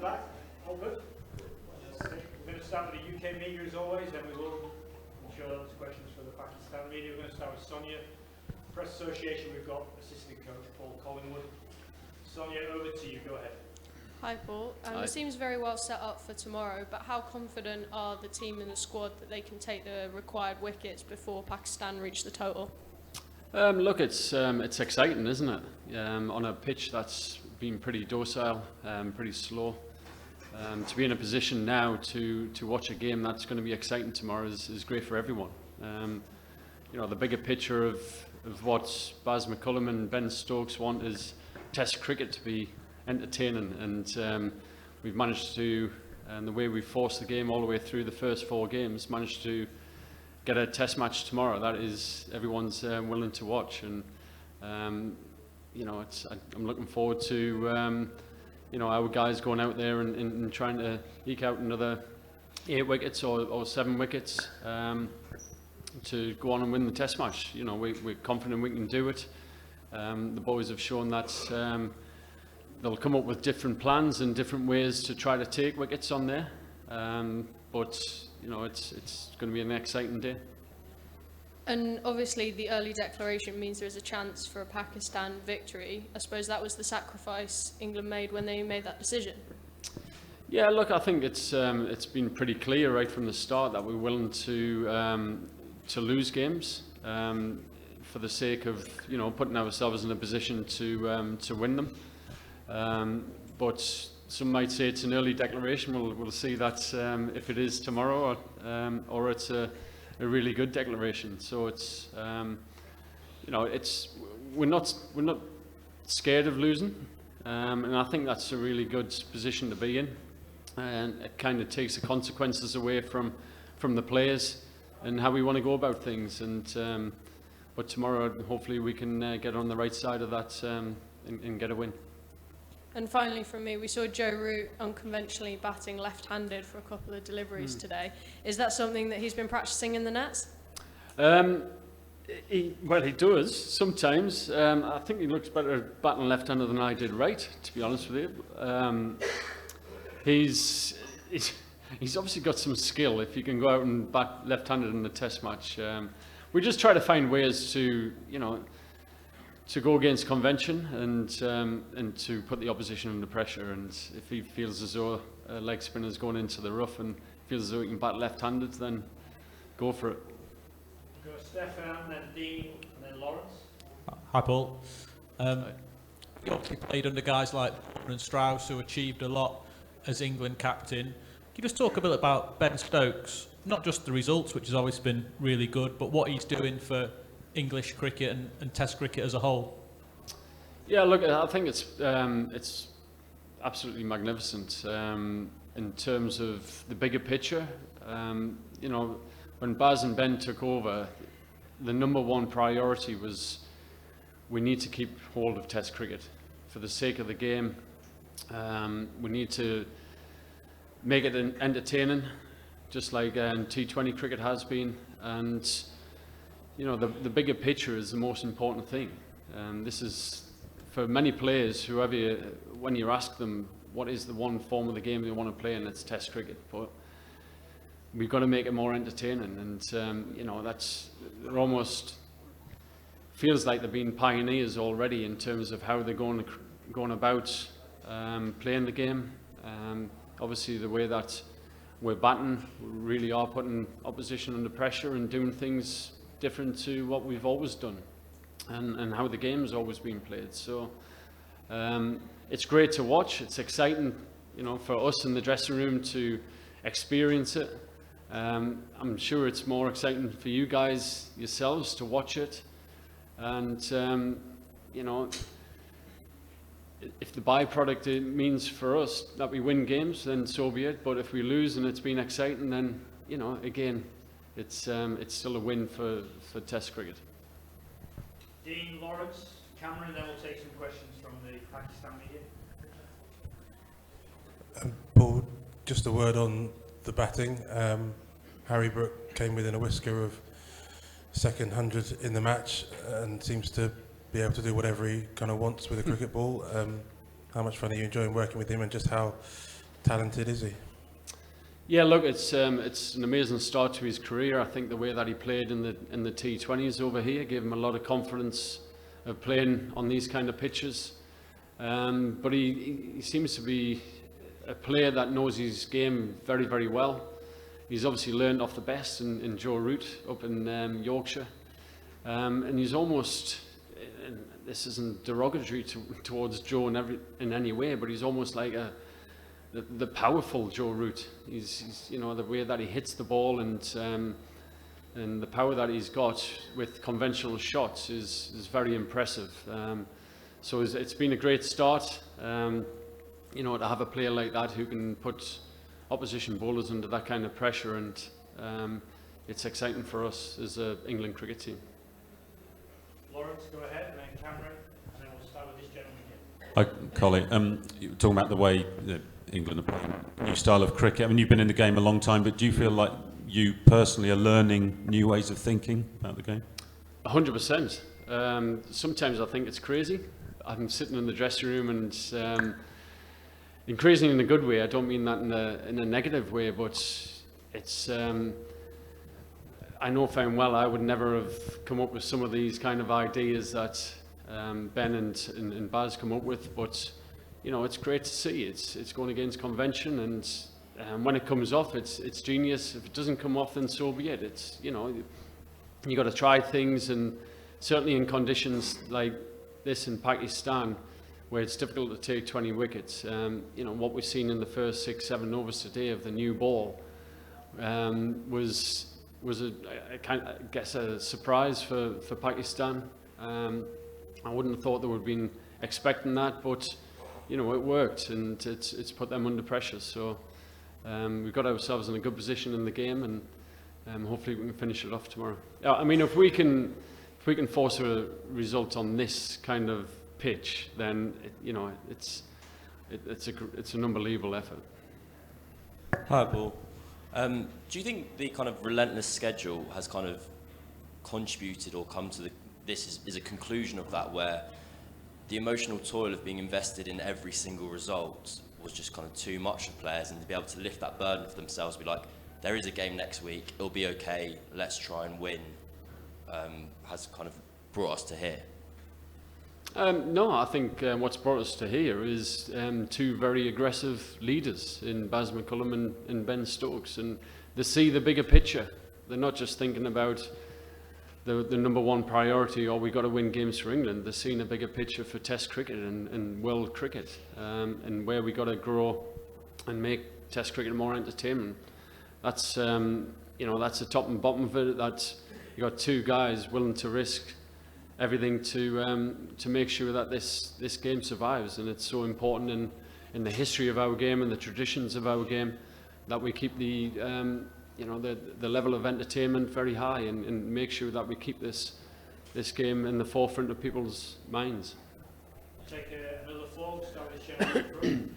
back. All good? We're going to start with the UK media as always, then we will ensure that there's questions for the Pakistan media. We're going to start with Sonia. Press Association, we've got assistant coach Paul Collingwood. Sonia, over to you. Go ahead. Hi Paul. It seems very well set up for tomorrow, but how confident are the team and the squad that they can take the required wickets before Pakistan reach the total? Look, it's exciting, isn't it? On a pitch that's been pretty docile, pretty slow. To be in a position now to watch a game that's going to be exciting tomorrow is great for everyone. You know, the bigger picture of what Baz McCullum and Ben Stokes want is Test cricket to be entertaining, and we've managed to, and the way we forced the game all the way through the first 4 games, managed to get a Test match tomorrow that is everyone's willing to watch, and you know, I'm looking forward to you know, our guys going out there and trying to eke out another 8 wickets or 7 wickets to go on and win the Test match. You know, we're confident we can do it. The boys have shown that they'll come up with different plans and different ways to try to take wickets on there. But you know, it's going to be an exciting day. And obviously the early declaration means there is a chance for a Pakistan victory. I suppose that was the sacrifice England made when they made that decision. Yeah, look, I think it's been pretty clear right from the start that we're willing to lose games for the sake of, you know, putting ourselves in a position to win them. But some might say it's an early declaration. We'll see that if it is tomorrow or it's a really good declaration. So it's you know, we're not scared of losing, and I think that's a really good position to be in, and it kind of takes the consequences away from the players and how we want to go about things. And but tomorrow hopefully we can get on the right side of that and get a win. And finally from me, we saw Joe Root unconventionally batting left-handed for a couple of deliveries today. Is that something that he's been practicing in the nets? Well, he does sometimes. I think he looks better batting left-handed than I did right, to be honest with you. He's obviously got some skill if you can go out and bat left-handed in the Test match. We just try to find ways to, you know, to go against convention and to put the opposition under pressure. And if he feels as though a leg spinner is going into the rough and feels as though he can bat left-handed, then go for it. Go Stefan, then Dean, and then Lawrence. Hi Paul. You obviously played under guys like and Strauss, who achieved a lot as England captain. Can you just talk a bit about Ben Stokes? Not just the results, which has always been really good, but what he's doing for English cricket and Test cricket as a whole? Yeah, look, I think it's absolutely magnificent in terms of the bigger picture. You know, when Baz and Ben took over, the #1 priority was we need to keep hold of Test cricket for the sake of the game. We need to make it entertaining, just like T20 cricket has been, and you know, the bigger picture is the most important thing. This is, for many players, when you ask them what is the one form of the game they want to play in, it's Test cricket. But we've got to make it more entertaining, and you know, it almost feels like they've been pioneers already in terms of how they're going about playing the game. Obviously, the way that we're batting, we really are putting opposition under pressure and doing things different to what we've always done, and how the game's always been played. So it's great to watch. It's exciting, you know, for us in the dressing room to experience it. I'm sure it's more exciting for you guys yourselves to watch it. And you know, if the byproduct it means for us that we win games, then so be it. But if we lose and it's been exciting, then, you know, again, it's still a win for Test cricket. Dean, Lawrence, Cameron, then we'll take some questions from the Pakistan media. Paul, just a word on the batting. Harry Brook came within a whisker of second 100 in the match and seems to be able to do whatever he kind of wants with a cricket ball. How much fun are you enjoying working with him, and just how talented is he? Yeah, look, it's an amazing start to his career. I think the way that he played in the T20s over here gave him a lot of confidence of playing on these kind of pitches. But he seems to be a player that knows his game very, very well. He's obviously learned off the best in Joe Root up in Yorkshire. And he's almost, and this isn't derogatory towards Joe in any way, but he's almost like the powerful Joe Root. He's you know, the way that he hits the ball and the power that he's got with conventional shots is very impressive. So it's been a great start. You know, to have a player like that who can put opposition bowlers under that kind of pressure, and it's exciting for us as an England cricket team. Lawrence, go ahead, and then Cameron, and then we'll start with this gentleman here. Hi, Colin. You were talking about the way England are playing a new style of cricket. I mean, you've been in the game a long time, but do you feel like you personally are learning new ways of thinking about the game? 100%. Sometimes I think it's crazy. I'm sitting in the dressing room and crazy in a good way. I don't mean that in a negative way, but it's I know fine well I would never have come up with some of these kind of ideas that Ben and Baz come up with, but you know, it's great to see. It's going against convention, and when it comes off, it's genius. If it doesn't come off, then so be it. It's, you know, you got to try things, and certainly in conditions like this in Pakistan, where it's difficult to take 20 wickets. You know, what we've seen in the first 6-7 overs today of the new ball was I guess a surprise for Pakistan. I wouldn't have thought they would have been expecting that, but you know, it worked, and it's put them under pressure. So we've got ourselves in a good position in the game, and hopefully we can finish it off tomorrow. I mean, if we can force a result on this kind of pitch, then you know, it's an unbelievable effort. Hi, Paul. Do you think the kind of relentless schedule has kind of contributed or come to this is a conclusion of that, where the emotional toil of being invested in every single result was just kind of too much for players, and to be able to lift that burden for themselves, be like, there is a game next week, it'll be okay, let's try and win, has kind of brought us to here? No, I think what's brought us to here is two very aggressive leaders in Baz McCullum and Ben Stokes, and they see the bigger picture. They're not just thinking about the number one priority, or we got to win games for England. They're seeing a bigger picture for Test cricket and world cricket, and where we got to grow and make Test cricket more entertainment. That's you know, that's the top and bottom of it. That you got two guys willing to risk everything to make sure that this game survives, and it's so important in the history of our game and the traditions of our game that we keep the you know, the level of entertainment very high, and make sure that we keep this game in the forefront of people's minds. I'll take another floor, start with this gentleman.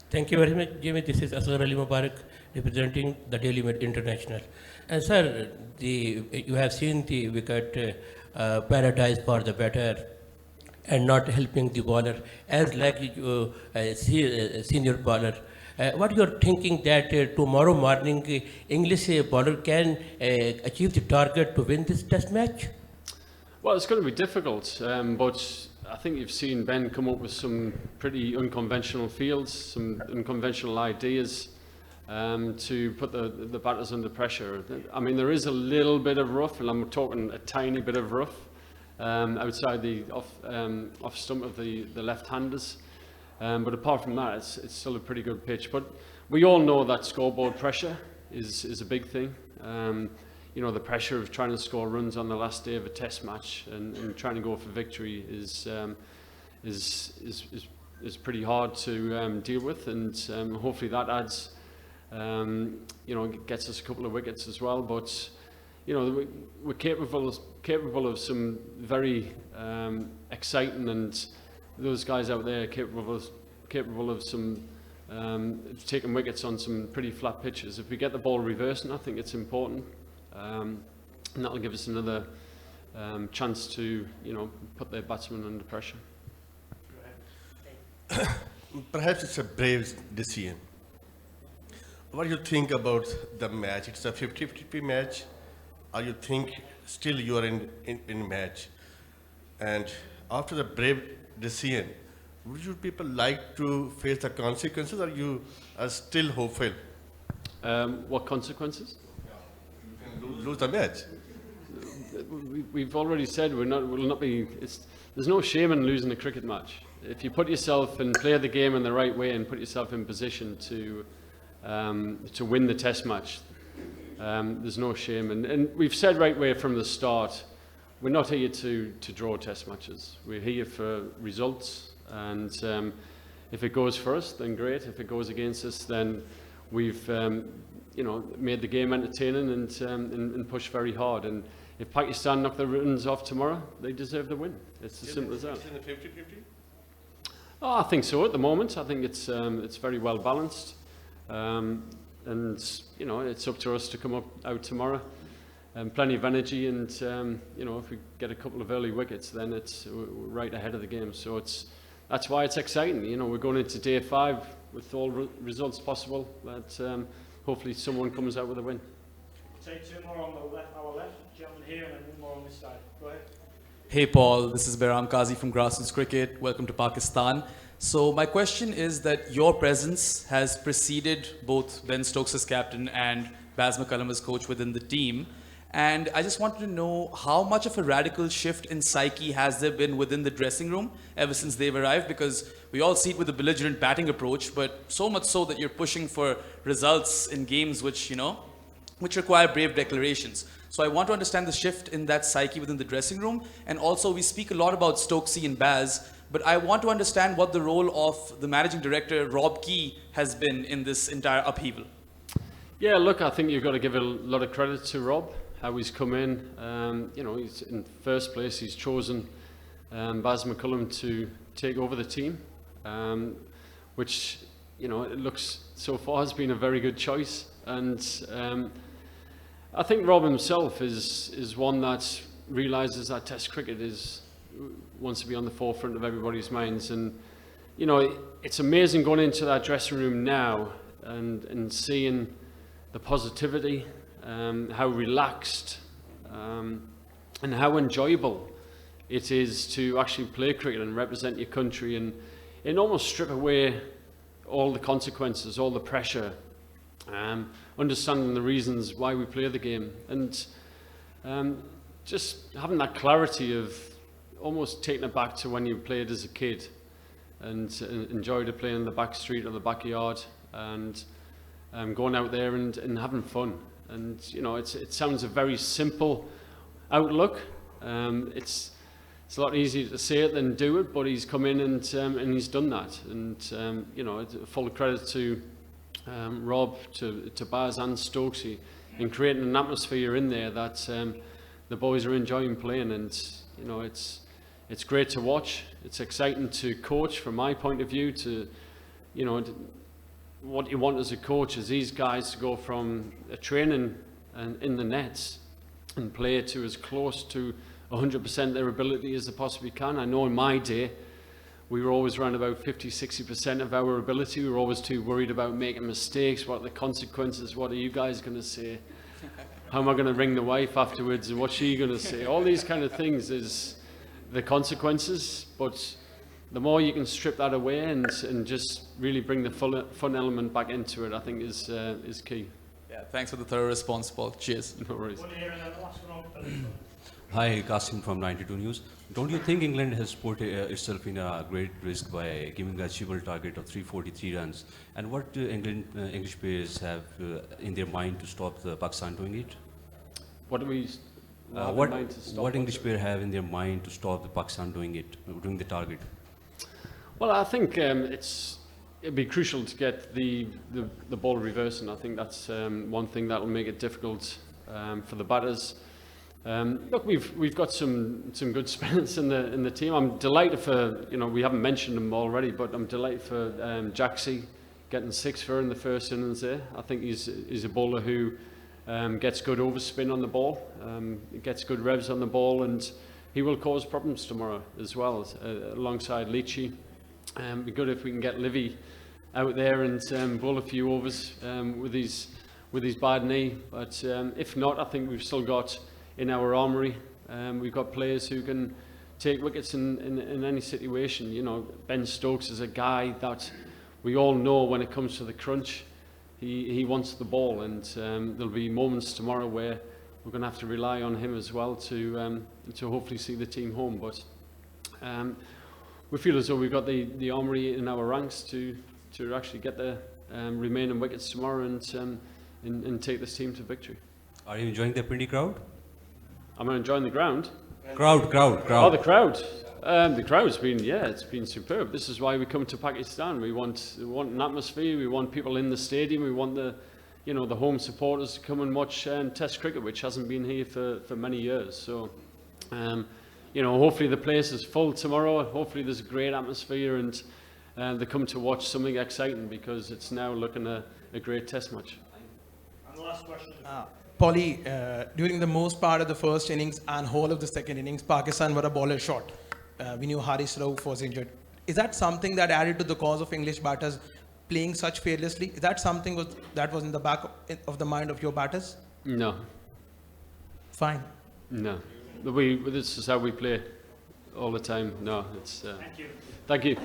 Thank you very much, Jimmy. This is Asghar Ali Mubarak, representing the Daily Mail International. And sir, you have seen the wicket paradise for the batter and not helping the bowler, as like senior bowler. What you are thinking that tomorrow morning English bowler can achieve the target to win this test match? Well, it's going to be difficult, but I think you've seen Ben come up with some pretty unconventional fields, some unconventional ideas to put the batters under pressure. I mean, there is a little bit of rough, and I'm talking a tiny bit of rough outside the off stump of the left-handers. But apart from that, it's still a pretty good pitch. But we all know that scoreboard pressure is a big thing. You know, the pressure of trying to score runs on the last day of a test match and trying to go for victory is pretty hard to deal with, and hopefully that adds, you know, gets us a couple of wickets as well. But you know, we're capable of some very exciting, and those guys out there are capable of some taking wickets on some pretty flat pitches. If we get the ball reversing, I think it's important, and that'll give us another chance to, you know, put their batsmen under pressure. Perhaps it's a brave decision, what do you think about the match? It's a 50-50 match, or you think still you are in match? And after the brave decision, would you people like to face the consequences, or you are still hopeful? What consequences? Lose the match. We've already said we'll not be. There's no shame in losing a cricket match. If you put yourself and play the game in the right way and put yourself in position to win the Test match, there's no shame. And we've said right way from the start, we're not here to draw Test matches. We're here for results, and if it goes for us, then great. If it goes against us, then we've made the game entertaining and pushed very hard. And if Pakistan knock the runs off tomorrow, they deserve the win. It's as simple as that. It's in the 50-50? Oh, I think so at the moment. I think it's very well balanced, and it's up to us to come out tomorrow, plenty of energy, and if we get a couple of early wickets, then it's right ahead of the game. So that's why it's exciting. We're going into day 5 with all results possible, but hopefully someone comes out with a win. We'll take 2 more on our left, gentleman here, and then 1 more on this side. Go ahead. Hey Paul, this is Behram Qazi from Grassroots Cricket. Welcome to Pakistan. So my question is that your presence has preceded both Ben Stokes as captain and Baz McCullum as coach within the team. And I just wanted to know how much of a radical shift in psyche has there been within the dressing room ever since they've arrived? Because we all see it with the belligerent batting approach, but so much so that you're pushing for results in games which require brave declarations. So I want to understand the shift in that psyche within the dressing room. And also we speak a lot about Stokesy and Baz, but I want to understand what the role of the managing director, Rob Key, has been in this entire upheaval. Yeah, look, I think you've got to give a lot of credit to Rob, how he's come in. He's in first place, he's chosen Baz McCullum to take over the team, which, it looks so far has been a very good choice. And I think Rob himself is one that realises that Test cricket wants to be on the forefront of everybody's minds. And, it's amazing going into that dressing room now and seeing the positivity, how relaxed and how enjoyable it is to actually play cricket and represent your country and almost strip away all the consequences, all the pressure, understanding the reasons why we play the game, and just having that clarity of almost taking it back to when you played as a kid and enjoyed playing in the back street or the backyard, and going out there and having fun. And it sounds a very simple outlook. It's a lot easier to say it than do it, but he's come in and he's done that. And full credit to Rob, to Baz and Stokesy in creating an atmosphere in there that the boys are enjoying playing. And it's great to watch. It's exciting to coach from my point of view. What you want as a coach is these guys to go from a training and in the nets and play to as close to 100% their ability as they possibly can. I know in my day we were always around about 50-60% of our ability. We were always too worried about making mistakes. What are the consequences? What are you guys going to say? How am I going to ring the wife afterwards, and what's she going to say? All these kind of things is the consequences, but the more you can strip that away and just really bring the fun element back into it, I think is key. Yeah, thanks for the thorough response, Paul. Cheers. No worries. One here and then the last one on. Hi, Qasim from 92 News. Don't you think England has put itself in a great risk by giving a achievable target of 343 runs? And what do English players have in their mind to stop the Pakistan doing it? What do we? What English players have in their mind to stop the Pakistan doing the target? Well, I think it'd be crucial to get the ball reversing. I think that's one thing that will make it difficult for the batters. Look, we've got some good spinners in the team. I'm delighted for, we haven't mentioned him already, but I'm delighted for Jaxie getting 6 for in the first innings there. I think he's a bowler who gets good overspin on the ball, gets good revs on the ball, and he will cause problems tomorrow as well, alongside Leachy. It'd be good if we can get Livy out there and bowl a few overs with his bad knee. But if not, I think we've still got in our armoury, we've got players who can take wickets in any situation. You know, Ben Stokes is a guy that we all know when it comes to the crunch, he wants the ball, and there'll be moments tomorrow where we're going to have to rely on him as well to hopefully see the team home. But we feel as though we've got the armoury in our ranks to actually get the remaining wickets tomorrow and take this team to victory. Are you enjoying the Pindi crowd? Am I enjoying the ground? Crowd. Oh, the crowd. The crowd's been, it's been superb. This is why we come to Pakistan. We want an atmosphere. We want people in the stadium. We want the home supporters to come and watch Test cricket, which hasn't been here for many years. So, hopefully the place is full tomorrow. Hopefully there's a great atmosphere and they come to watch something exciting, because it's now looking a great Test match. And the last question. Polly, during the most part of the first innings and whole of the second innings, Pakistan were a bowler short. We knew Haris Rauf was injured. Is that something that added to the cause of English batters playing such fearlessly? Is that something that was in the back of the mind of your batters? No. Fine. No. This is how we play all the time. No, it's... Thank you. Thank you.